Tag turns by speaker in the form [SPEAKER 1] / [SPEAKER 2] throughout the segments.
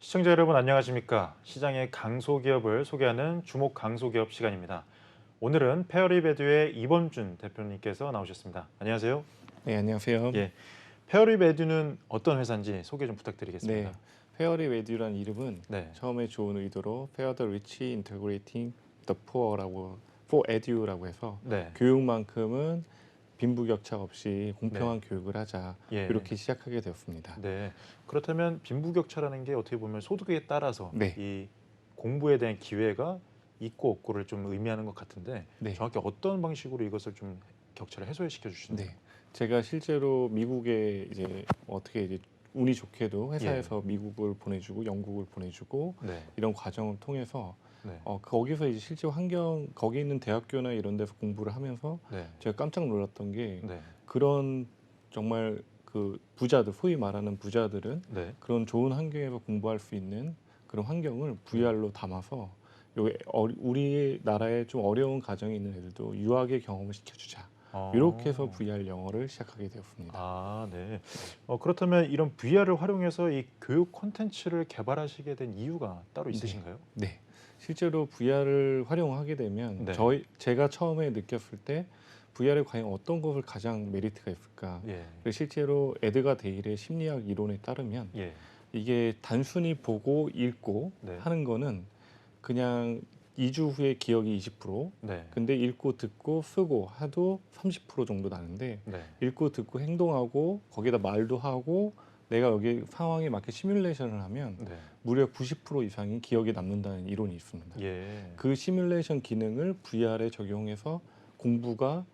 [SPEAKER 1] 시청자 여러분 안녕하십니까? 시장의 강소기업을 소개하는 주목 강소기업 시간입니다. 오늘은 페어리베듀의 이범준 대표님께서 나오셨습니다. 안녕하세요.
[SPEAKER 2] 네, 안녕하세요.
[SPEAKER 1] 예, 페어리베듀는 어떤 회사인지 소개 좀
[SPEAKER 2] 네,
[SPEAKER 1] 부탁드리겠습니다.
[SPEAKER 2] 페어리 웨듀라는 이름은
[SPEAKER 1] 네,
[SPEAKER 2] 처음에 좋은 의도로 Fair the Rich Integrating the Poor라고 for Edu라고 해서
[SPEAKER 1] 네,
[SPEAKER 2] 교육만큼은 빈부격차 없이
[SPEAKER 1] 네,
[SPEAKER 2] 공평한 교육을 하자
[SPEAKER 1] 예,
[SPEAKER 2] 이렇게 시작하게 되었습니다.
[SPEAKER 1] 네. 그렇다면 빈부격차라는 게 어떻게 보면 소득에 따라서
[SPEAKER 2] 네,
[SPEAKER 1] 이 공부에 대한 기회가 있고 없고를 좀 의미하는 것 같은데
[SPEAKER 2] 네,
[SPEAKER 1] 정확히 어떤 방식으로 이것을 좀 격차를 해소시켜 주시나요?
[SPEAKER 2] 네. 제가 실제로 미국에 이제 어떻게 이제 운이 좋게도
[SPEAKER 1] 예,
[SPEAKER 2] 회사에서 미국을 보내주고 영국을 보내주고
[SPEAKER 1] 네,
[SPEAKER 2] 이런 과정을 통해서
[SPEAKER 1] 네,
[SPEAKER 2] 거기서 이제 실제 환경 거기 있는 대학교나 이런 데서 공부를 하면서
[SPEAKER 1] 네,
[SPEAKER 2] 제가 깜짝 놀랐던 게
[SPEAKER 1] 네,
[SPEAKER 2] 그런 정말 그 부자들 소위 말하는 부자들은
[SPEAKER 1] 네.
[SPEAKER 2] 그런 좋은 환경에서 공부할 수 있는 그런 환경을
[SPEAKER 1] 네.
[SPEAKER 2] VR로 담아서 우리 나라에 좀 어려운 가정에 있는 애들도 유학의 경험을 시켜주자. 이렇게 해서
[SPEAKER 1] 어.
[SPEAKER 2] VR 영어를 시작하게 되었습니다.
[SPEAKER 1] 아, 네. 그렇다면 이런 VR을 활용해서 이 교육 콘텐츠를 개발하시게 된 이유가 따로
[SPEAKER 2] 네,
[SPEAKER 1] 있으신가요?
[SPEAKER 2] 네. 실제로 VR을 활용하게 되면
[SPEAKER 1] 네.
[SPEAKER 2] 제가 처음에 느꼈을 때 VR에 과연 어떤 것을 가장 메리트가 있을까?
[SPEAKER 1] 예.
[SPEAKER 2] 그리고 실제로 에드가 데일의 심리학 이론에 따르면
[SPEAKER 1] 예.
[SPEAKER 2] 이게 단순히 보고 읽고
[SPEAKER 1] 네.
[SPEAKER 2] 하는 거는 그냥 2주 후에 기억이 20%,
[SPEAKER 1] 네.
[SPEAKER 2] 근데 읽고 듣고 쓰고 하도 30% 정도 나는데
[SPEAKER 1] 네.
[SPEAKER 2] 읽고 듣고 행동하고 거기다 말도 하고 내가 여기 상황에 맞게 시뮬레이션을 하면
[SPEAKER 1] 네.
[SPEAKER 2] 무려 90% 이상이 기억에 남는다는 이론이 있습니다.
[SPEAKER 1] 예.
[SPEAKER 2] 그 시뮬레이션 기능을 VR에 적용해서 공부가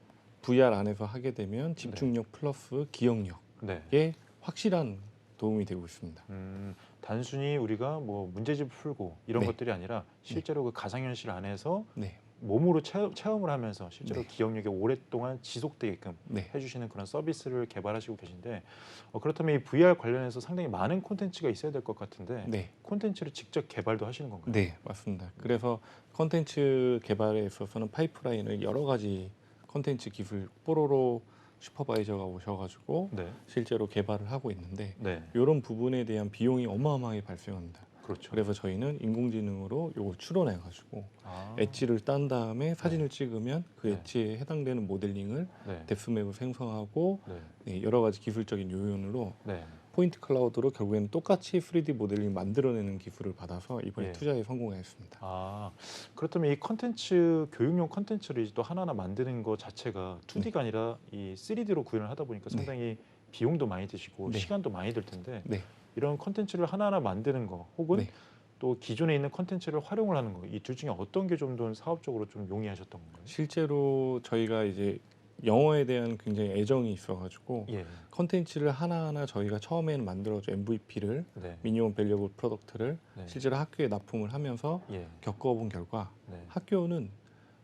[SPEAKER 2] VR 안에서 하게 되면
[SPEAKER 1] 네.
[SPEAKER 2] 집중력 플러스 기억력에
[SPEAKER 1] 네.
[SPEAKER 2] 확실한 도움이 되고 있습니다.
[SPEAKER 1] 단순히 우리가 뭐 문제집 풀고 이런
[SPEAKER 2] 네,
[SPEAKER 1] 것들이 아니라
[SPEAKER 2] 네,
[SPEAKER 1] 실제로 그 가상현실 안에서
[SPEAKER 2] 네,
[SPEAKER 1] 몸으로 체험을 하면서 실제로
[SPEAKER 2] 네,
[SPEAKER 1] 기억력이 오랫동안 지속되게끔
[SPEAKER 2] 네,
[SPEAKER 1] 해주시는 그런 서비스를 개발하시고 계신데 그렇다면 이 VR 관련해서 상당히 많은 콘텐츠가 있어야 될 것 같은데
[SPEAKER 2] 네,
[SPEAKER 1] 콘텐츠를 직접 개발도 하시는 건가요?
[SPEAKER 2] 네, 맞습니다. 그래서 컨텐츠 개발에 있어서는 파이프라인을 여러 가지 컨텐츠 기술 뽀로로 슈퍼바이저가 오셔가지고
[SPEAKER 1] 네,
[SPEAKER 2] 실제로 개발을 하고 있는데
[SPEAKER 1] 네,
[SPEAKER 2] 이런 부분에 대한 비용이 어마어마하게 발생합니다.
[SPEAKER 1] 그렇죠.
[SPEAKER 2] 그래서 저희는 인공지능으로 이걸 추론해가지고
[SPEAKER 1] 아,
[SPEAKER 2] 엣지를 딴 다음에
[SPEAKER 1] 네,
[SPEAKER 2] 사진을 찍으면 그
[SPEAKER 1] 네,
[SPEAKER 2] 엣지에 해당되는 모델링을
[SPEAKER 1] 네,
[SPEAKER 2] 데프맵을 생성하고
[SPEAKER 1] 네,
[SPEAKER 2] 네, 여러 가지 기술적인 요인으로
[SPEAKER 1] 네,
[SPEAKER 2] 포인트 클라우드로 결국에는 똑같이 3D 모델링 만들어내는 기술을 받아서 이번에
[SPEAKER 1] 예.
[SPEAKER 2] 투자에 성공했습니다.
[SPEAKER 1] 아, 그렇다면 이 컨텐츠, 교육용 컨텐츠를 또 하나하나 만드는 것 자체가
[SPEAKER 2] 네,
[SPEAKER 1] 2D가 아니라 이 3D로 구현을 하다 보니까
[SPEAKER 2] 네,
[SPEAKER 1] 상당히 비용도 많이 드시고
[SPEAKER 2] 네,
[SPEAKER 1] 시간도 많이 들 텐데
[SPEAKER 2] 네,
[SPEAKER 1] 이런 컨텐츠를 하나하나 만드는 거 혹은
[SPEAKER 2] 네.
[SPEAKER 1] 또 기존에 있는 컨텐츠를 활용을 하는 거 이 둘 중에 어떤 게 좀 더 사업적으로 좀 용이하셨던 건가요?
[SPEAKER 2] 실제로 저희가 이제 영어에 대한 굉장히 애정이 있어가지고
[SPEAKER 1] 예,
[SPEAKER 2] 컨텐츠를 하나하나 저희가 처음에는 만들어줘 MVP를
[SPEAKER 1] 네,
[SPEAKER 2] 미니멈 밸리어블 프로덕트를
[SPEAKER 1] 네,
[SPEAKER 2] 실제로 학교에 납품을 하면서
[SPEAKER 1] 예,
[SPEAKER 2] 겪어본 결과
[SPEAKER 1] 네,
[SPEAKER 2] 학교는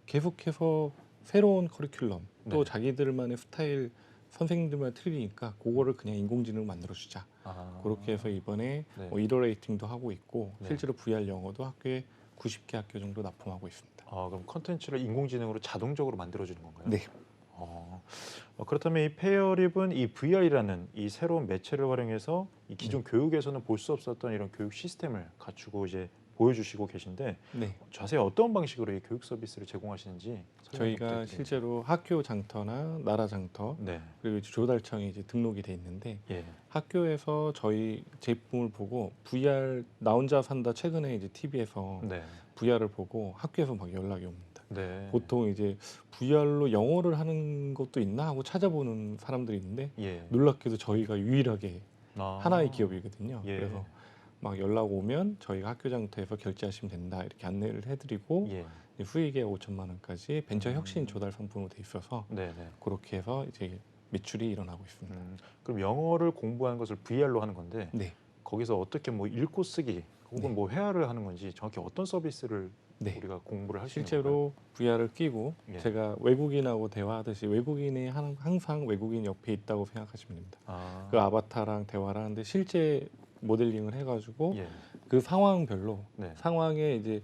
[SPEAKER 2] 계속해서 새로운 커리큘럼 또
[SPEAKER 1] 네,
[SPEAKER 2] 자기들만의 스타일 선생님들만 틀리니까 그거를 그냥 인공지능으로 만들어주자. 그렇게 해서
[SPEAKER 1] 아,
[SPEAKER 2] 이번에
[SPEAKER 1] 네,
[SPEAKER 2] 이더레이팅도 하고 있고
[SPEAKER 1] 네.
[SPEAKER 2] 실제로 VR 영어도 학교에 90개 학교 정도 납품하고 있습니다.
[SPEAKER 1] 아, 그럼 컨텐츠를 인공지능으로 자동적으로 만들어주는 건가요?
[SPEAKER 2] 네,
[SPEAKER 1] 어, 그렇다면 이 페어립은 이 VR이라는 이 새로운 매체를 활용해서 이
[SPEAKER 2] 네,
[SPEAKER 1] 기존 교육에서는 볼 수 없었던 이런 교육 시스템을 갖추고 이제 보여주시고 계신데
[SPEAKER 2] 네.
[SPEAKER 1] 자세히 어떤 방식으로 이 교육 서비스를 제공하시는지 설명 좀
[SPEAKER 2] 저희가
[SPEAKER 1] 부탁드립니다.
[SPEAKER 2] 실제로 학교 장터나 나라 장터
[SPEAKER 1] 네,
[SPEAKER 2] 그리고 이제 조달청에 이제 등록이 돼 있는데
[SPEAKER 1] 예,
[SPEAKER 2] 학교에서 저희 제품을 보고 VR 나 혼자 산다 최근에 이제 TV에서
[SPEAKER 1] 네,
[SPEAKER 2] VR을 보고 학교에서 막 연락이 옵니다.
[SPEAKER 1] 네,
[SPEAKER 2] 보통 이제 VR로 영어를 하는 것도 있나 하고 찾아보는 사람들이 있는데
[SPEAKER 1] 예,
[SPEAKER 2] 놀랍게도 저희가 유일하게 하나의
[SPEAKER 1] 아,
[SPEAKER 2] 기업이거든요.
[SPEAKER 1] 예,
[SPEAKER 2] 그래서 막 연락 오면 저희가 학교 장터에서 결제하시면 된다 이렇게 안내를 해드리고
[SPEAKER 1] 예,
[SPEAKER 2] 수익의 5천만 원까지 벤처 혁신
[SPEAKER 1] 음,
[SPEAKER 2] 조달 상품으로 돼 있어서
[SPEAKER 1] 네, 네.
[SPEAKER 2] 그렇게 해서 이제 매출이 일어나고 있습니다.
[SPEAKER 1] 그럼 영어를 공부하는 것을 VR로 하는 건데
[SPEAKER 2] 네,
[SPEAKER 1] 거기서 어떻게 뭐 읽고 쓰기 혹은
[SPEAKER 2] 네,
[SPEAKER 1] 뭐 회화를 하는 건지 정확히 어떤 서비스를
[SPEAKER 2] 네.
[SPEAKER 1] 우리가 공부를 할 수 있는 건가요?
[SPEAKER 2] 실제로 VR을 끼고
[SPEAKER 1] 예.
[SPEAKER 2] 제가 외국인하고 대화하듯이 외국인이 항상 외국인 옆에 있다고 생각하시면 됩니다.
[SPEAKER 1] 아,
[SPEAKER 2] 그 아바타랑 대화를 하는데 실제 모델링을 해가지고
[SPEAKER 1] 예.
[SPEAKER 2] 그 상황별로
[SPEAKER 1] 네.
[SPEAKER 2] 상황에 이제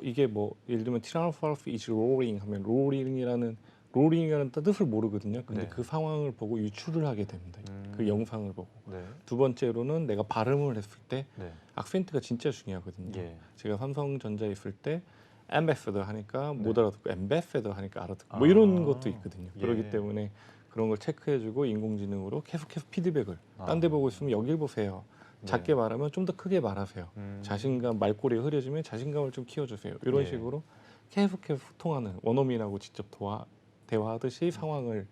[SPEAKER 2] 이게 뭐 예를 들면 티라노사우루스 is roaring 하면 roaring이라는 롤링이라는 뜻을 모르거든요. 근데
[SPEAKER 1] 네.
[SPEAKER 2] 그 상황을 보고 유추를 하게 됩니다. 그 영상을 보고.
[SPEAKER 1] 네.
[SPEAKER 2] 두 번째로는 내가 발음을 했을 때
[SPEAKER 1] 네.
[SPEAKER 2] 악센트가 진짜 중요하거든요.
[SPEAKER 1] 예.
[SPEAKER 2] 제가 삼성전자에 있을 때 엠베서더 하니까 못
[SPEAKER 1] 네.
[SPEAKER 2] 알아듣고 엠베서더 하니까 알아듣고 뭐 이런
[SPEAKER 1] 아.
[SPEAKER 2] 것도 있거든요.
[SPEAKER 1] 예.
[SPEAKER 2] 그렇기 때문에 그런 걸 체크해주고 인공지능으로 계속 피드백을 딴 데
[SPEAKER 1] 아.
[SPEAKER 2] 보고 있으면 여길 보세요.
[SPEAKER 1] 네.
[SPEAKER 2] 작게 말하면 좀 더 크게 말하세요.
[SPEAKER 1] 음.
[SPEAKER 2] 자신감 말꼬리가 흐려지면 자신감을 좀 키워주세요. 이런
[SPEAKER 1] 예.
[SPEAKER 2] 식으로 계속 소통하는 원어민하고 직접 대화하듯이 상황을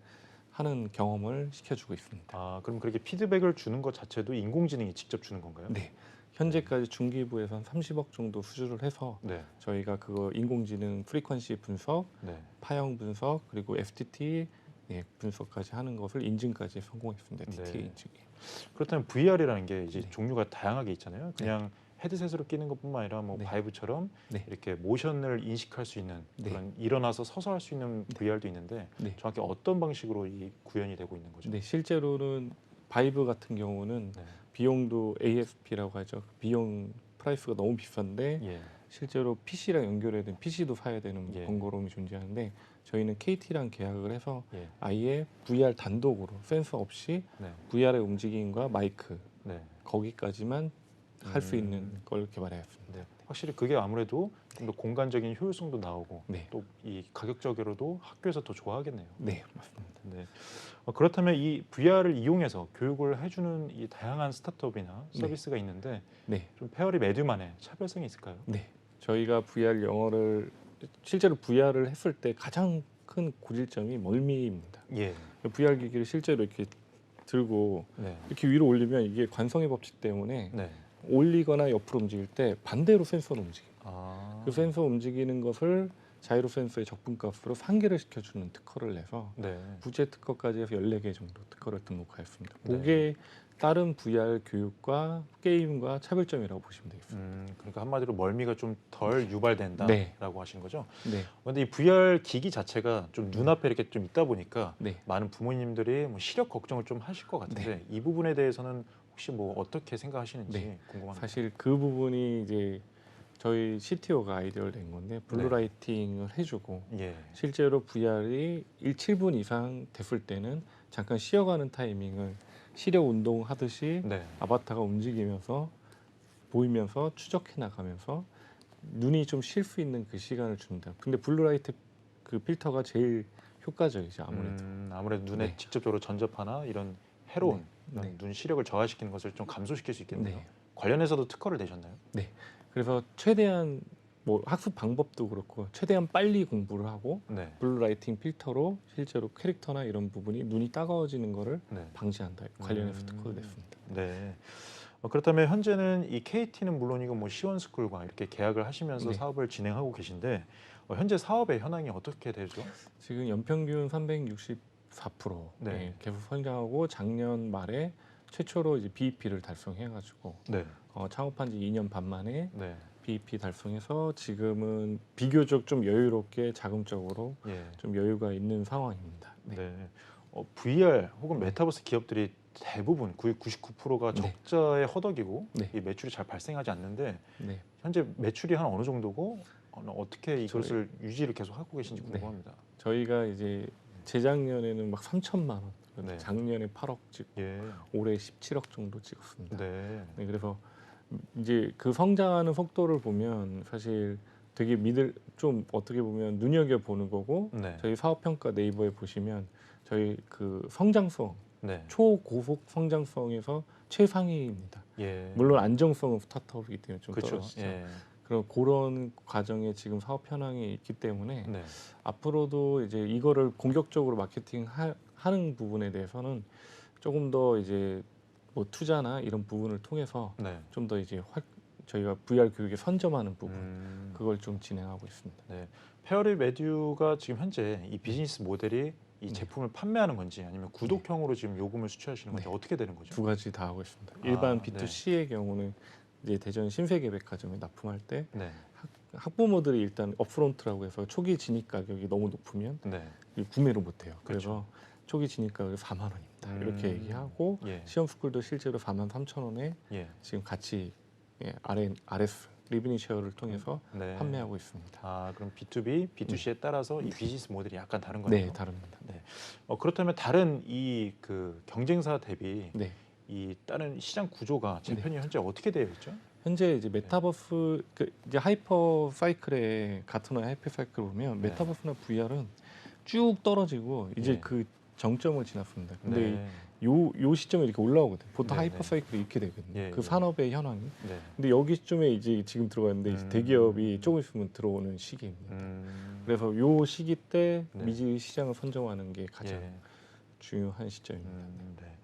[SPEAKER 2] 하는 경험을 시켜주고 있습니다.
[SPEAKER 1] 아, 그럼 그렇게 피드백을 주는 것 자체도 인공지능이 직접 주는 건가요?
[SPEAKER 2] 네. 현재까지 중기부에서 한 30억 정도 수주를 해서
[SPEAKER 1] 네.
[SPEAKER 2] 저희가 그거 인공지능 프리퀀시 분석,
[SPEAKER 1] 네.
[SPEAKER 2] 파형 분석 그리고 FTT 분석까지 하는 것을 인증까지 성공했습니다.
[SPEAKER 1] 네.
[SPEAKER 2] TTA 인증이.
[SPEAKER 1] 그렇다면 VR이라는 게 이제
[SPEAKER 2] 네.
[SPEAKER 1] 종류가 다양하게 있잖아요. 그냥 헤드셋으로 끼는 것뿐만 아니라 뭐
[SPEAKER 2] 네.
[SPEAKER 1] 바이브처럼
[SPEAKER 2] 네.
[SPEAKER 1] 이렇게 모션을 인식할 수 있는
[SPEAKER 2] 네.
[SPEAKER 1] 그런 일어나서 서서 할 수 있는 VR도 있는데
[SPEAKER 2] 네.
[SPEAKER 1] 정확히 어떤 방식으로 이 구현이 되고 있는 거죠?
[SPEAKER 2] 네, 실제로는 바이브 같은 경우는
[SPEAKER 1] 네.
[SPEAKER 2] 비용도 ASP라고 하죠. 비용 프라이스가 너무 비싼데
[SPEAKER 1] 예.
[SPEAKER 2] 실제로 PC랑 연결해야 되는 PC도 사야 되는
[SPEAKER 1] 예.
[SPEAKER 2] 번거로움이 존재하는데 저희는 KT랑 계약을 해서
[SPEAKER 1] 예.
[SPEAKER 2] 아예 VR 단독으로 센서 없이
[SPEAKER 1] 네.
[SPEAKER 2] VR의 움직임과 마이크
[SPEAKER 1] 네.
[SPEAKER 2] 거기까지만 할 수 있는 걸 개발하였습니다.
[SPEAKER 1] 네. 확실히 그게 아무래도 좀 더 공간적인 효율성도 나오고
[SPEAKER 2] 네,
[SPEAKER 1] 또 이 가격적으로도 학교에서 더 좋아하겠네요.
[SPEAKER 2] 네 맞습니다.
[SPEAKER 1] 네. 그렇다면 이 VR을 이용해서 교육을 해주는 이 다양한 스타트업이나
[SPEAKER 2] 네.
[SPEAKER 1] 서비스가 있는데
[SPEAKER 2] 네,
[SPEAKER 1] 좀 페어리 메듀만의 차별성이 있을까요?
[SPEAKER 2] 네. 저희가 VR 영어를 실제로 VR을 했을 때 가장 큰 고질점이 멀미입니다.
[SPEAKER 1] 예.
[SPEAKER 2] VR 기기를 실제로 이렇게 들고
[SPEAKER 1] 네.
[SPEAKER 2] 이렇게 위로 올리면 이게 관성의 법칙 때문에
[SPEAKER 1] 네.
[SPEAKER 2] 올리거나 옆으로 움직일 때 반대로 센서는 움직여요.
[SPEAKER 1] 아.
[SPEAKER 2] 그 센서 움직이는 것을 자이로 센서의 적분값으로 상기를 시켜주는 특허를 내서
[SPEAKER 1] 네.
[SPEAKER 2] 부재 특허까지 해서 14개 정도 특허를 등록하였습니다.
[SPEAKER 1] 네.
[SPEAKER 2] 그게 다른 VR 교육과 게임과 차별점이라고 보시면 되겠습니다.
[SPEAKER 1] 그러니까 한마디로 멀미가 좀 덜 유발된다라고
[SPEAKER 2] 네.
[SPEAKER 1] 하신 거죠.
[SPEAKER 2] 네,
[SPEAKER 1] 그런데 이 VR 기기 자체가 좀 눈앞에 이렇게 좀 있다 보니까
[SPEAKER 2] 네.
[SPEAKER 1] 많은 부모님들이 뭐 시력 걱정을 좀 하실 것 같은데 이 부분에 대해서는 혹시 뭐 어떻게 생각하시는지
[SPEAKER 2] 네.
[SPEAKER 1] 궁금합니다.
[SPEAKER 2] 사실 그 부분이 이제 저희 CTO가 아이디어를 낸 건데 블루라이팅을 해주고
[SPEAKER 1] 예.
[SPEAKER 2] 실제로 VR이 7분 이상 됐을 때는 잠깐 쉬어가는 타이밍을 시력 운동 하듯이
[SPEAKER 1] 네.
[SPEAKER 2] 아바타가 움직이면서 보이면서 추적해 나가면서 눈이 좀 쉴 수 있는 그 시간을 준다. 근데 블루라이트 그 필터가 제일 효과적이죠 아무래도.
[SPEAKER 1] 아무래도 눈에
[SPEAKER 2] 네.
[SPEAKER 1] 직접적으로 전접하나 이런 해로운
[SPEAKER 2] 네.
[SPEAKER 1] 이런 눈 시력을 저하시키는 것을 좀 감소시킬 수 있겠네요.
[SPEAKER 2] 네.
[SPEAKER 1] 관련해서도 특허를 내셨나요?
[SPEAKER 2] 그래서 최대한 뭐 학습 방법도 그렇고 최대한 빨리 공부를 하고
[SPEAKER 1] 네.
[SPEAKER 2] 블루라이팅 필터로 실제로 캐릭터나 이런 부분이 눈이 따가워지는 거를
[SPEAKER 1] 네.
[SPEAKER 2] 방지한다. 관련해서 특허를 냈습니다.
[SPEAKER 1] 네. 그렇다면 현재는 이 KT는 물론이고 뭐 시원스쿨과 이렇게 계약을 하시면서
[SPEAKER 2] 네.
[SPEAKER 1] 사업을 진행하고 계신데 현재 사업의 현황이 어떻게 되죠?
[SPEAKER 2] 지금 연평균 364%
[SPEAKER 1] 네.
[SPEAKER 2] 계속 성장하고 작년 말에 최초로 이제 BEP를 달성해가지고
[SPEAKER 1] 네.
[SPEAKER 2] 창업한 지 2년 반 만에
[SPEAKER 1] 네.
[SPEAKER 2] BEP 달성해서 지금은 비교적 좀 여유롭게 자금적으로
[SPEAKER 1] 예.
[SPEAKER 2] 좀 여유가 있는 상황입니다.
[SPEAKER 1] 네.
[SPEAKER 2] 네.
[SPEAKER 1] VR 혹은 메타버스 기업들이 대부분 99%가
[SPEAKER 2] 네.
[SPEAKER 1] 적자에 허덕이고
[SPEAKER 2] 네.
[SPEAKER 1] 이 매출이 잘 발생하지 않는데
[SPEAKER 2] 네.
[SPEAKER 1] 현재 매출이 한 어느 정도고 어떻게 이것을 유지를 계속 하고 계신지
[SPEAKER 2] 네.
[SPEAKER 1] 궁금합니다.
[SPEAKER 2] 저희가 이제 재작년에는 막 3천만 원,
[SPEAKER 1] 네.
[SPEAKER 2] 작년에 8억 찍고
[SPEAKER 1] 예.
[SPEAKER 2] 올해 17억 정도 찍었습니다.
[SPEAKER 1] 네.
[SPEAKER 2] 네, 그래서 이제 그 성장하는 속도를 보면 사실 되게 좀 어떻게 보면 눈여겨 보는 거고
[SPEAKER 1] 네.
[SPEAKER 2] 저희 사업 평가 네이버에 보시면 저희 그 성장성
[SPEAKER 1] 네.
[SPEAKER 2] 초고속 성장성에서 최상위입니다.
[SPEAKER 1] 예.
[SPEAKER 2] 물론 안정성은 스타트업이기 때문에 좀
[SPEAKER 1] 그렇죠.
[SPEAKER 2] 떨어지죠.
[SPEAKER 1] 예.
[SPEAKER 2] 그런 그런 과정에 지금 사업 현황이 있기 때문에
[SPEAKER 1] 네.
[SPEAKER 2] 앞으로도 이제 이거를 공격적으로 마케팅 하는 부분에 대해서는 조금 더 이제 뭐 투자나 이런 부분을 통해서
[SPEAKER 1] 네.
[SPEAKER 2] 좀 더 이제 저희가 VR 교육에 선점하는 부분 그걸 좀 진행하고 있습니다.
[SPEAKER 1] 네. 페어리 메듀가 지금 현재 이 비즈니스 모델이 이
[SPEAKER 2] 네.
[SPEAKER 1] 제품을 판매하는 건지 아니면 구독형으로 지금 요금을 수취하시는 건지
[SPEAKER 2] 네.
[SPEAKER 1] 어떻게 되는 거죠?
[SPEAKER 2] 두 가지 다 하고 있습니다. 일반
[SPEAKER 1] 아,
[SPEAKER 2] B2C의 경우는 이제 대전 신세계백화점에 납품할 때
[SPEAKER 1] 네.
[SPEAKER 2] 학부모들이 일단 업프론트라고 해서 초기 진입 가격이 너무 높으면
[SPEAKER 1] 네.
[SPEAKER 2] 구매를 못해요.
[SPEAKER 1] 그렇죠.
[SPEAKER 2] 그래서 초기 진입 가격이 4만 원입니다. 이렇게 얘기하고
[SPEAKER 1] 예.
[SPEAKER 2] 시험 스쿨도 실제로 4만 3천 원에
[SPEAKER 1] 예.
[SPEAKER 2] 지금 같이 RS 리브닝 쉐어를 통해서
[SPEAKER 1] 네.
[SPEAKER 2] 판매하고 있습니다.
[SPEAKER 1] 아, 그럼 B2B, B2C에 따라서 이 비즈니스 모델이 약간 다른 거네요.
[SPEAKER 2] 네, 다릅니다.
[SPEAKER 1] 네. 그렇다면 다른 이 그 경쟁사 대비
[SPEAKER 2] 네.
[SPEAKER 1] 이 다른 시장 구조가
[SPEAKER 2] 네.
[SPEAKER 1] 재편이 현재 어떻게 되어 있죠?
[SPEAKER 2] 현재 이제 메타버스 이제 하이퍼 사이클에 가트너의 하이퍼 사이클 보면
[SPEAKER 1] 네.
[SPEAKER 2] 메타버스나 VR은 쭉 떨어지고 이제
[SPEAKER 1] 네.
[SPEAKER 2] 그 정점을 지났습니다. 근데
[SPEAKER 1] 네.
[SPEAKER 2] 요 시점에 이렇게 올라오거든요. 보통
[SPEAKER 1] 네,
[SPEAKER 2] 하이퍼
[SPEAKER 1] 네.
[SPEAKER 2] 사이클이 이렇게 되거든요.
[SPEAKER 1] 예,
[SPEAKER 2] 그
[SPEAKER 1] 예.
[SPEAKER 2] 산업의 현황이.
[SPEAKER 1] 네.
[SPEAKER 2] 근데 여기쯤에 이제 지금 들어갔는데 이제 대기업이 조금 있으면 들어오는 시기입니다. 그래서 요 시기 때
[SPEAKER 1] 네.
[SPEAKER 2] 미지 시장을 선점하는 게 가장
[SPEAKER 1] 예.
[SPEAKER 2] 중요한 시점입니다.
[SPEAKER 1] 네.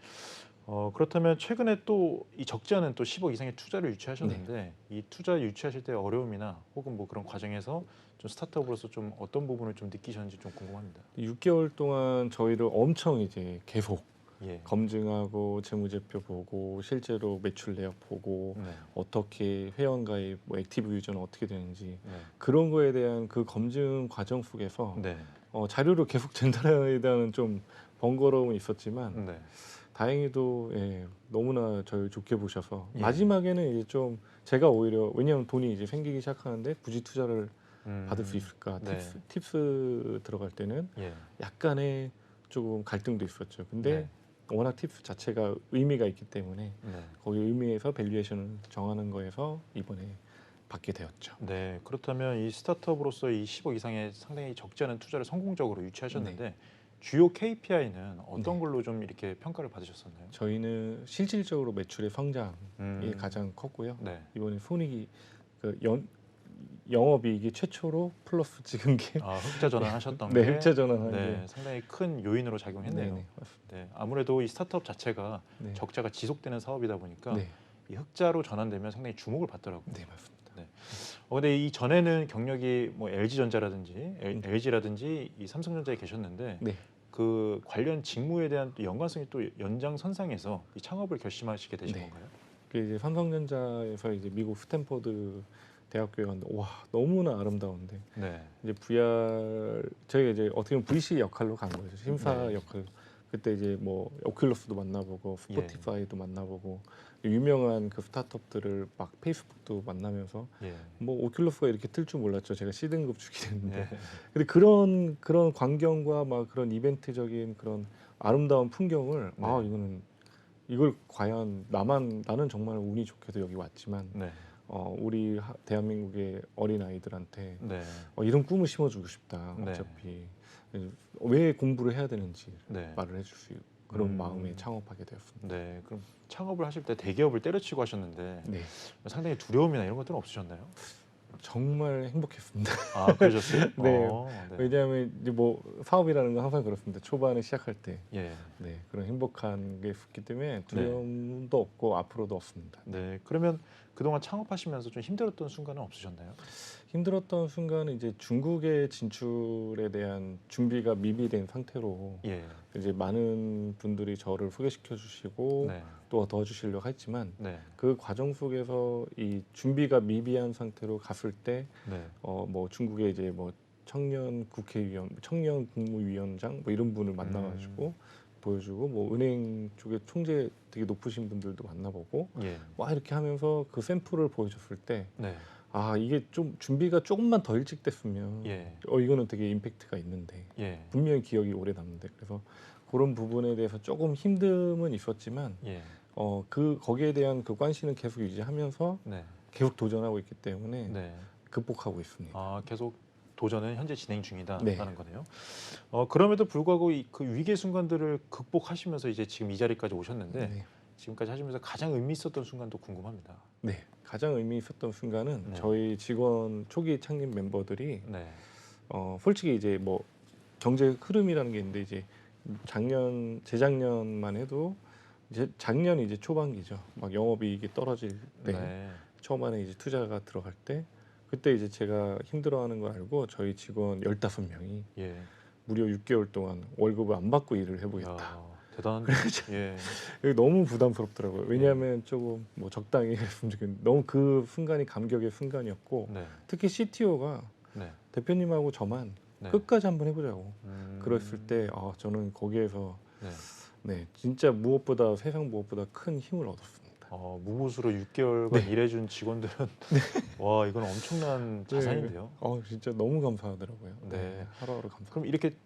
[SPEAKER 1] 그렇다면 최근에 또 이 적지 않은 또 10억 이상의 투자를 유치하셨는데 이 투자 유치하실 때 어려움이나 혹은 뭐 그런 과정에서 좀 스타트업으로서 좀 어떤 부분을 좀 느끼셨는지 좀 궁금합니다.
[SPEAKER 2] 6개월 동안 저희를 엄청 이제 계속
[SPEAKER 1] 예.
[SPEAKER 2] 검증하고 재무제표 보고 실제로 매출 내역 보고
[SPEAKER 1] 네.
[SPEAKER 2] 어떻게 회원가입, 뭐 액티브 유저는 어떻게 되는지
[SPEAKER 1] 네.
[SPEAKER 2] 그런 거에 대한 그 검증 과정 속에서
[SPEAKER 1] 네.
[SPEAKER 2] 자료를 계속 전달해야 되는 좀 번거로움이 있었지만
[SPEAKER 1] 네.
[SPEAKER 2] 다행히도 너무나 저를 좋게 보셔서
[SPEAKER 1] 예.
[SPEAKER 2] 마지막에는 이제 좀 제가 오히려 왜냐하면 돈이 이제 생기기 시작하는데 굳이 투자를 받을 수 있을까
[SPEAKER 1] 네.
[SPEAKER 2] 팁스 들어갈 때는
[SPEAKER 1] 예.
[SPEAKER 2] 약간의 조금 갈등도 있었죠. 근데
[SPEAKER 1] 네.
[SPEAKER 2] 워낙 팁스 자체가 의미가 있기 때문에
[SPEAKER 1] 네.
[SPEAKER 2] 거기 의미에서 밸류에이션을 정하는 거에서 이번에 받게 되었죠.
[SPEAKER 1] 네. 그렇다면 이 스타트업으로서 이 10억 이상의 상당히 적지 않은 투자를 성공적으로 유치하셨는데 주요 KPI는 어떤
[SPEAKER 2] 네.
[SPEAKER 1] 걸로 좀 이렇게 평가를 받으셨었나요?
[SPEAKER 2] 저희는 실질적으로 매출의 성장이 가장 컸고요.
[SPEAKER 1] 네.
[SPEAKER 2] 이번에 손익이 영업이익이 최초로 플러스 찍은 게
[SPEAKER 1] 흑자 전환하셨던
[SPEAKER 2] 네,
[SPEAKER 1] 게
[SPEAKER 2] 흑자 전환한
[SPEAKER 1] 네, 상당히 큰 요인으로 작용했네요.
[SPEAKER 2] 네, 맞습니다.
[SPEAKER 1] 네, 아무래도 이 스타트업 자체가
[SPEAKER 2] 네.
[SPEAKER 1] 적자가 지속되는 사업이다 보니까
[SPEAKER 2] 네,
[SPEAKER 1] 이 흑자로 전환되면 상당히 주목을 받더라고요.
[SPEAKER 2] 네, 맞습니다.
[SPEAKER 1] 근데 이 전에는 경력이 뭐 LG전자라든지 LG라든지 이 삼성전자에 계셨는데
[SPEAKER 2] 네.
[SPEAKER 1] 그 관련 직무에 대한 또 연관성이 또 연장선상에서 이 창업을 결심하시게 되신
[SPEAKER 2] 네.
[SPEAKER 1] 건가요?
[SPEAKER 2] 그 이제 삼성전자에서 이제 미국 스탠퍼드 대학교에 갔는데 와 너무나 아름다운데
[SPEAKER 1] 네.
[SPEAKER 2] 이제 VR 저희가 이제 어떻게 보면 VC 역할로 간 거죠. 심사
[SPEAKER 1] 네.
[SPEAKER 2] 역할로. 그때 이제 뭐 오큘러스도 만나보고
[SPEAKER 1] 예.
[SPEAKER 2] 스포티파이도 만나보고 유명한 그 스타트업들을 막 페이스북도 만나면서
[SPEAKER 1] 예.
[SPEAKER 2] 뭐 오큘러스가 이렇게 틀 줄 몰랐죠. 제가 C등급 주게 됐는데.
[SPEAKER 1] 예.
[SPEAKER 2] 근데 그런 광경과 막 그런 이벤트적인 그런 아름다운 풍경을
[SPEAKER 1] 네.
[SPEAKER 2] 이거는 이걸 과연 나는 정말 운이 좋게도 여기 왔지만
[SPEAKER 1] 네.
[SPEAKER 2] 우리 대한민국의 어린 아이들한테
[SPEAKER 1] 네.
[SPEAKER 2] 이런 꿈을 심어주고 싶다.
[SPEAKER 1] 네.
[SPEAKER 2] 어차피 왜 공부를 해야 되는지
[SPEAKER 1] 네.
[SPEAKER 2] 말을 해줄 수 있고 그런 마음에 창업하게 되었습니다.
[SPEAKER 1] 네. 그럼 창업을 하실 때 대기업을 때려치고 하셨는데
[SPEAKER 2] 네,
[SPEAKER 1] 상당히 두려움이나 이런 것들은 없으셨나요?
[SPEAKER 2] 정말 행복했습니다.
[SPEAKER 1] 그러셨어요?
[SPEAKER 2] 네.
[SPEAKER 1] 네.
[SPEAKER 2] 왜냐하면 이제 뭐 사업이라는 건 항상 그렇습니다. 초반에 시작할 때,
[SPEAKER 1] 예.
[SPEAKER 2] 그런 행복한 게 있기 때문에 두려움도 없고 앞으로도 없습니다.
[SPEAKER 1] 네. 그러면 그동안 창업하시면서 좀 힘들었던 순간은 없으셨나요?
[SPEAKER 2] 힘들었던 순간은 이제 중국의 진출에 대한 준비가 미비된 상태로
[SPEAKER 1] 예.
[SPEAKER 2] 이제 많은 분들이 저를 소개시켜 주시고
[SPEAKER 1] 네.
[SPEAKER 2] 또 도와주시려고 했지만
[SPEAKER 1] 네.
[SPEAKER 2] 그 과정 속에서 이 준비가 미비한 상태로 갔을 때
[SPEAKER 1] 네.
[SPEAKER 2] 뭐 중국의 이제 뭐 청년 국회의원, 청년 국무위원장 뭐 이런 분을 만나가지고 보여주고 뭐 은행 쪽에 총재 되게 높으신 분들도 만나보고
[SPEAKER 1] 예.
[SPEAKER 2] 와 이렇게 하면서 그 샘플을 보여줬을 때
[SPEAKER 1] 네.
[SPEAKER 2] 이게 좀 준비가 조금만 더 일찍 됐으면
[SPEAKER 1] 예.
[SPEAKER 2] 이거는 되게 임팩트가 있는데
[SPEAKER 1] 예.
[SPEAKER 2] 분명히 기억이 오래 남는데 그래서 그런 부분에 대해서 조금 힘듦은 있었지만
[SPEAKER 1] 예.
[SPEAKER 2] 거기에 대한 그 관심은 계속 유지하면서
[SPEAKER 1] 네.
[SPEAKER 2] 계속 도전하고 있기 때문에
[SPEAKER 1] 네.
[SPEAKER 2] 극복하고 있습니다.
[SPEAKER 1] 계속 도전은 현재 진행 중이다라는
[SPEAKER 2] 네.
[SPEAKER 1] 거네요. 그럼에도 불구하고 그 위기의 순간들을 극복하시면서 이제 지금 이 자리까지 오셨는데
[SPEAKER 2] 네.
[SPEAKER 1] 지금까지 하시면서 가장 의미 있었던 순간도 궁금합니다.
[SPEAKER 2] 네, 가장 의미 있었던 순간은
[SPEAKER 1] 네.
[SPEAKER 2] 저희 직원 초기 창립 멤버들이
[SPEAKER 1] 네.
[SPEAKER 2] 솔직히 이제 뭐 경제 흐름이라는 게 있는데 이제 재작년만 해도 이제 작년이 이제 초반기죠. 막 영업이익이 떨어질 때
[SPEAKER 1] 네.
[SPEAKER 2] 처음 안에 이제 투자가 들어갈 때 그때 이제 제가 힘들어하는 걸 알고 저희 직원 15명이
[SPEAKER 1] 예.
[SPEAKER 2] 무려 6개월 동안 월급을 안 받고 일을 해보겠다.
[SPEAKER 1] 야, 대단한데. 예.
[SPEAKER 2] 이게 너무 부담스럽더라고요. 왜냐하면 조금 뭐 적당히 했으면 좋겠는데 너무 그 순간이 감격의 순간이었고
[SPEAKER 1] 네.
[SPEAKER 2] 특히 CTO가
[SPEAKER 1] 네.
[SPEAKER 2] 대표님하고 저만
[SPEAKER 1] 네.
[SPEAKER 2] 끝까지 한번 해보자고 그랬을
[SPEAKER 1] 음.
[SPEAKER 2] 때 저는 거기에서
[SPEAKER 1] 네.
[SPEAKER 2] 진짜 세상 무엇보다 큰 힘을 얻었습니다.
[SPEAKER 1] 무보수로 6개월간
[SPEAKER 2] 네.
[SPEAKER 1] 일해준 직원들은 와 이건 엄청난 자산인데요.
[SPEAKER 2] 진짜 너무 감사하더라고요.
[SPEAKER 1] 네.
[SPEAKER 2] 하루하루 감사.
[SPEAKER 1] 그럼 이렇게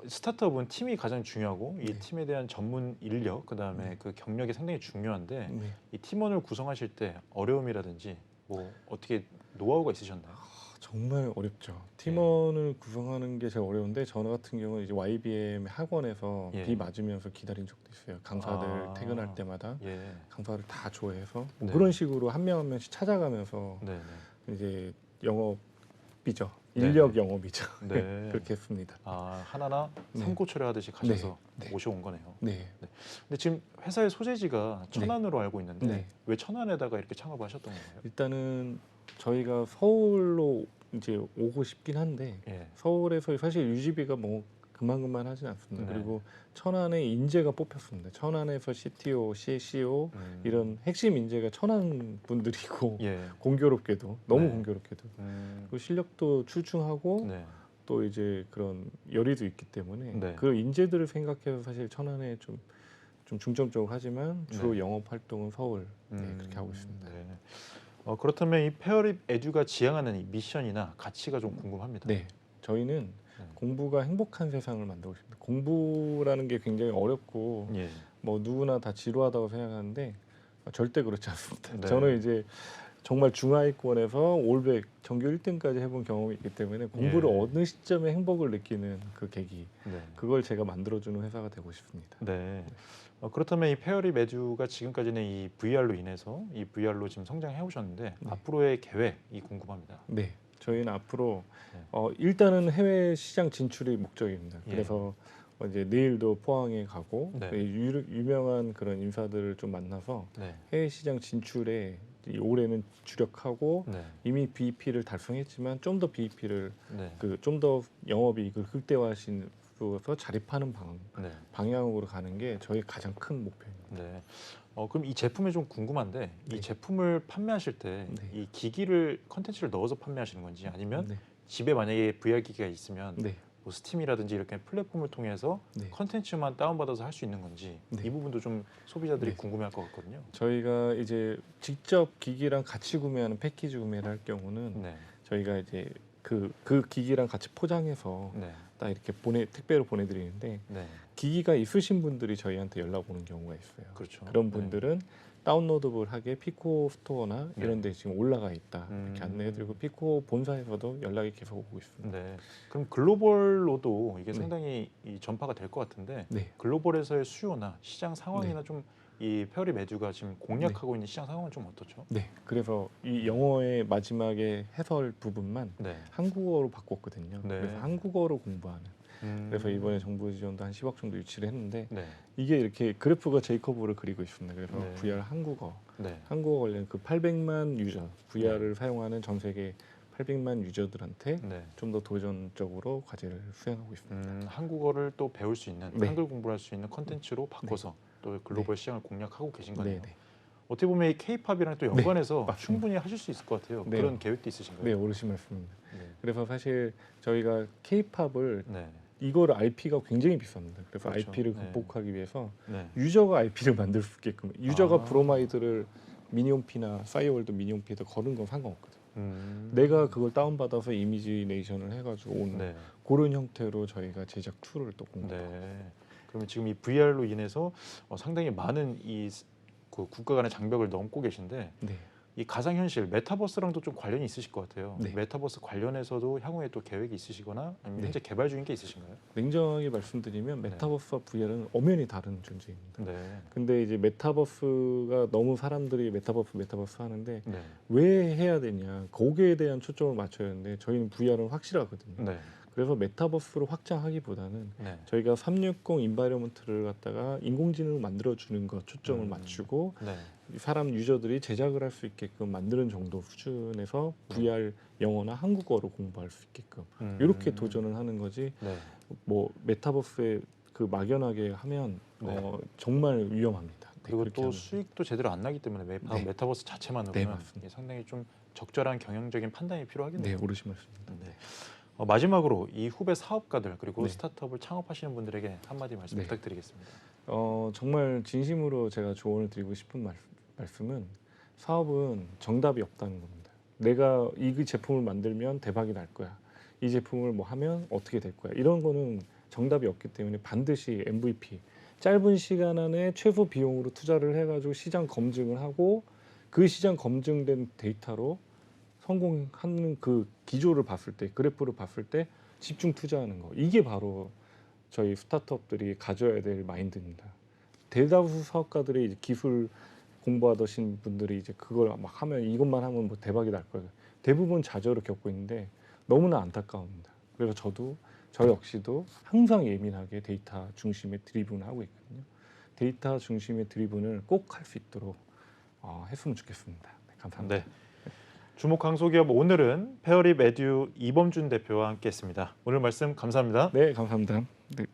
[SPEAKER 1] 스타트업은 팀이 가장 중요하고 이
[SPEAKER 2] 네.
[SPEAKER 1] 팀에 대한 전문 인력 그다음에
[SPEAKER 2] 네.
[SPEAKER 1] 그 경력이 상당히 중요한데
[SPEAKER 2] 네.
[SPEAKER 1] 이 팀원을 구성하실 때 어려움이라든지 뭐 어떻게 노하우가 있으셨나요?
[SPEAKER 2] 정말 어렵죠. 팀원을 구성하는 게 제일 어려운데 저 같은 경우는 이제 YBM 학원에서
[SPEAKER 1] 예.
[SPEAKER 2] 비 맞으면서 기다린 적도 있어요. 강사들
[SPEAKER 1] 아.
[SPEAKER 2] 퇴근할 때마다
[SPEAKER 1] 예.
[SPEAKER 2] 강사를 다 조회해서 뭐
[SPEAKER 1] 네.
[SPEAKER 2] 그런 식으로 한 명 한 명씩 찾아가면서
[SPEAKER 1] 네.
[SPEAKER 2] 이제 영업이죠.
[SPEAKER 1] 네.
[SPEAKER 2] 인력 영업이죠.
[SPEAKER 1] 네.
[SPEAKER 2] 그렇게 했습니다.
[SPEAKER 1] 하나하나
[SPEAKER 2] 네.
[SPEAKER 1] 삼고초려 하듯이 가셔서
[SPEAKER 2] 네.
[SPEAKER 1] 모셔온 거네요.
[SPEAKER 2] 네.
[SPEAKER 1] 근데 지금 회사의 소재지가 천안으로 알고 있는데
[SPEAKER 2] 네.
[SPEAKER 1] 왜 천안에다가 이렇게 창업을 하셨던 건가요?
[SPEAKER 2] 일단은 저희가 서울로 이제 오고 싶긴 한데
[SPEAKER 1] 예.
[SPEAKER 2] 서울에서 사실 유지비가 뭐 그만큼만 하진 않습니다.
[SPEAKER 1] 네.
[SPEAKER 2] 그리고 천안에 인재가 뽑혔습니다. 천안에서 CTO, CCO 이런 핵심 인재가 천안 분들이고
[SPEAKER 1] 예.
[SPEAKER 2] 공교롭게도 너무
[SPEAKER 1] 네.
[SPEAKER 2] 공교롭게도
[SPEAKER 1] 음.
[SPEAKER 2] 그 실력도 출중하고
[SPEAKER 1] 네.
[SPEAKER 2] 또 이제 그런 열의도 있기 때문에
[SPEAKER 1] 네.
[SPEAKER 2] 그 인재들을 생각해서 사실 천안에 좀 중점적으로 하지만 주로
[SPEAKER 1] 네.
[SPEAKER 2] 영업 활동은 서울 그렇게 하고 있습니다.
[SPEAKER 1] 네. 그렇다면 이 페어립 에듀가 지향하는 이 미션이나 가치가 좀 궁금합니다.
[SPEAKER 2] 네, 저희는
[SPEAKER 1] 네.
[SPEAKER 2] 공부가 행복한 세상을 만들고 싶습니다. 공부라는 게 굉장히 어렵고
[SPEAKER 1] 예.
[SPEAKER 2] 뭐 누구나 다 지루하다고 생각하는데 절대 그렇지 않습니다.
[SPEAKER 1] 네.
[SPEAKER 2] 저는 이제 정말 중하위권에서 올백 전교 1등까지 해본 경험이 있기 때문에 공부를
[SPEAKER 1] 예.
[SPEAKER 2] 어느 시점에 행복을 느끼는 그 계기
[SPEAKER 1] 네.
[SPEAKER 2] 그걸 제가 만들어주는 회사가 되고 싶습니다.
[SPEAKER 1] 네. 그렇다면 이 페어립 에듀가 지금까지는 이 VR로 인해서 이 VR로 지금 성장해 오셨는데
[SPEAKER 2] 네.
[SPEAKER 1] 앞으로의 계획이 궁금합니다.
[SPEAKER 2] 네, 저희는 앞으로
[SPEAKER 1] 네.
[SPEAKER 2] 일단은 해외 시장 진출이 목적입니다.
[SPEAKER 1] 예.
[SPEAKER 2] 그래서 이제 내일도 포항에 가고
[SPEAKER 1] 네.
[SPEAKER 2] 유명한 그런 인사들을 좀 만나서
[SPEAKER 1] 네.
[SPEAKER 2] 해외 시장 진출에 이 올해는 주력하고
[SPEAKER 1] 네.
[SPEAKER 2] 이미 BEP를 달성했지만 좀 더 BEP를
[SPEAKER 1] 네.
[SPEAKER 2] 좀 더 영업이익을 극대화시켜서 자립하는
[SPEAKER 1] 네.
[SPEAKER 2] 방향으로 가는 게 저희 가장 큰 목표입니다.
[SPEAKER 1] 네. 그럼 이 제품이 좀 궁금한데
[SPEAKER 2] 네.
[SPEAKER 1] 이 제품을 판매하실 때 이
[SPEAKER 2] 네.
[SPEAKER 1] 기기를 컨텐츠를 넣어서 판매하시는 건지 아니면
[SPEAKER 2] 네.
[SPEAKER 1] 집에 만약에 VR 기기가 있으면
[SPEAKER 2] 네.
[SPEAKER 1] 뭐 스팀이라든지 이렇게 플랫폼을 통해서
[SPEAKER 2] 네.
[SPEAKER 1] 컨텐츠만 다운받아서 할 수 있는 건지
[SPEAKER 2] 네.
[SPEAKER 1] 이 부분도 좀 소비자들이
[SPEAKER 2] 네.
[SPEAKER 1] 궁금해할 것 같거든요.
[SPEAKER 2] 저희가 이제 직접 기기랑 같이 구매하는 패키지 구매를 할 경우는
[SPEAKER 1] 네.
[SPEAKER 2] 저희가 이제 그 기기랑 같이 포장해서
[SPEAKER 1] 네.
[SPEAKER 2] 딱 이렇게 택배로 보내드리는데
[SPEAKER 1] 네.
[SPEAKER 2] 기기가 있으신 분들이 저희한테 연락 오는 경우가 있어요.
[SPEAKER 1] 그렇죠.
[SPEAKER 2] 그런 분들은 다운로드블하게 피코 스토어나
[SPEAKER 1] 네.
[SPEAKER 2] 이런 데 지금 올라가 있다 이렇게
[SPEAKER 1] 음.
[SPEAKER 2] 안내해드리고 피코 본사에서도 연락이 계속 오고 있습니다.
[SPEAKER 1] 네. 그럼 글로벌로도 이게
[SPEAKER 2] 네.
[SPEAKER 1] 상당히 이 전파가 될 것 같은데
[SPEAKER 2] 네.
[SPEAKER 1] 글로벌에서의 수요나 시장 상황이나 좀 이 페어립 에듀가 지금 공략하고 있는 시장 상황은 좀 어떻죠?
[SPEAKER 2] 네. 그래서 이 영어의 마지막에 해설 부분만
[SPEAKER 1] 네.
[SPEAKER 2] 한국어로 바꿨거든요.
[SPEAKER 1] 네.
[SPEAKER 2] 그래서 한국어로 공부하는. 그래서 이번에 정부 지원도 한 10억 정도 유치를 했는데
[SPEAKER 1] 네.
[SPEAKER 2] 이게 이렇게 그래프가 제이커브를 그리고 있습니다. 그래서
[SPEAKER 1] 네.
[SPEAKER 2] VR 한국어
[SPEAKER 1] 네.
[SPEAKER 2] 관련 그 800만 유저 VR을 사용하는 전 세계 800만 유저들한테
[SPEAKER 1] 네.
[SPEAKER 2] 좀 더 도전적으로 과제를 수행하고 있습니다.
[SPEAKER 1] 한국어를 또 배울 수 있는
[SPEAKER 2] 네.
[SPEAKER 1] 한글 공부를 할 수 있는 컨텐츠로 바꿔서 또 글로벌 시장을 공략하고 계신 거네요.
[SPEAKER 2] 네.
[SPEAKER 1] 어떻게 보면 이 K-팝이랑 또 연관해서
[SPEAKER 2] 맞습니다.
[SPEAKER 1] 충분히 하실 수 있을 것 같아요.
[SPEAKER 2] 네.
[SPEAKER 1] 그런 계획도 있으신가요?
[SPEAKER 2] 네, 오르신 말씀입니다.
[SPEAKER 1] 네.
[SPEAKER 2] 그래서 사실 저희가 K-팝을
[SPEAKER 1] 네.
[SPEAKER 2] 이거를 IP가 굉장히 비쌉니다. 그래서
[SPEAKER 1] 그렇죠.
[SPEAKER 2] IP를
[SPEAKER 1] 네.
[SPEAKER 2] 극복하기 위해서
[SPEAKER 1] 네.
[SPEAKER 2] 유저가 IP를 만들 수 있게끔 유저가
[SPEAKER 1] 아.
[SPEAKER 2] 브로마이드를 미니홈피나 싸이월드 미니홈피에다 거는 건 상관없거든.
[SPEAKER 1] 내가
[SPEAKER 2] 내가 그걸 다운받아서 이미지네이션을 해가지고 오는
[SPEAKER 1] 네.
[SPEAKER 2] 그런 형태로 저희가 제작 툴을 또 공부.
[SPEAKER 1] 네. 그러면 지금 이 VR로 인해서 상당히 많은 그 국가 간의 장벽을 넘고 계신데
[SPEAKER 2] 네.
[SPEAKER 1] 이 가상현실 메타버스랑도 좀 관련이 있으실 것 같아요.
[SPEAKER 2] 네.
[SPEAKER 1] 메타버스 관련해서도 향후에 또 계획이 있으시거나 아니면
[SPEAKER 2] 네.
[SPEAKER 1] 현재 개발 중인 게 있으신가요?
[SPEAKER 2] 냉정하게 말씀드리면 메타버스와 VR은 엄연히 다른 존재입니다.
[SPEAKER 1] 네.
[SPEAKER 2] 근데 이제 메타버스가 너무 사람들이 메타버스 하는데
[SPEAKER 1] 네.
[SPEAKER 2] 왜 해야 되냐 거기에 대한 초점을 맞춰야 하는데 저희는 VR은 확실하거든요.
[SPEAKER 1] 네.
[SPEAKER 2] 그래서 메타버스로 확장하기보다는
[SPEAKER 1] 네.
[SPEAKER 2] 저희가 360 인바이러먼트를 갖다가 인공지능을 만들어주는 것 초점을
[SPEAKER 1] 음.
[SPEAKER 2] 맞추고
[SPEAKER 1] 네.
[SPEAKER 2] 사람 유저들이 제작을 할 수 있게끔 만드는 정도 수준에서 VR 영어나 한국어로 공부할 수 있게끔 이렇게 도전을 하는 거지.
[SPEAKER 1] 네.
[SPEAKER 2] 뭐 메타버스에 그 막연하게 하면
[SPEAKER 1] 네.
[SPEAKER 2] 정말 위험합니다. 네,
[SPEAKER 1] 그리고
[SPEAKER 2] 그렇게
[SPEAKER 1] 또
[SPEAKER 2] 하면.
[SPEAKER 1] 수익도 제대로 안 나기 때문에
[SPEAKER 2] 네.
[SPEAKER 1] 메타버스
[SPEAKER 2] 네,
[SPEAKER 1] 자체만으로는
[SPEAKER 2] 맞습니다.
[SPEAKER 1] 이게 상당히 좀 적절한 경영적인 판단이
[SPEAKER 2] 네,
[SPEAKER 1] 필요하겠네요.
[SPEAKER 2] 오르신 말씀입니다.
[SPEAKER 1] 네. 마지막으로 이 후배 사업가들 그리고
[SPEAKER 2] 네.
[SPEAKER 1] 스타트업을 창업하시는 분들에게 한마디 말씀
[SPEAKER 2] 네.
[SPEAKER 1] 부탁드리겠습니다.
[SPEAKER 2] 정말 진심으로 제가 조언을 드리고 싶은 말씀은 사업은 정답이 없다는 겁니다. 내가 이 제품을 만들면 대박이 날 거야. 이 제품을 뭐 하면 어떻게 될 거야. 이런 거는 정답이 없기 때문에 반드시 MVP, 짧은 시간 안에 최소 비용으로 투자를 해가지고 시장 검증을 하고 그 시장 검증된 데이터로 성공하는 그 기조를 봤을 때, 그래프를 봤을 때 집중 투자하는 거. 이게 바로 저희 스타트업들이 가져야 될 마인드입니다. 대다수 사업가들이 이제 기술 공부하신 분들이 이제 그걸 막 하면 이것만 하면 뭐 대박이 날 거예요. 대부분 좌절을 겪고 있는데 너무나 안타까웁니다. 그래서 저 역시도 항상 예민하게 데이터 중심의 드리븐을 하고 있거든요. 데이터 중심의 드리븐을 꼭 할 수 있도록 했으면 좋겠습니다. 네, 감사합니다.
[SPEAKER 1] 네. 주목 강소기업 오늘은 페어립 에듀 이범준 대표와 함께했습니다. 오늘 말씀 감사합니다.
[SPEAKER 2] 네, 감사합니다. 네.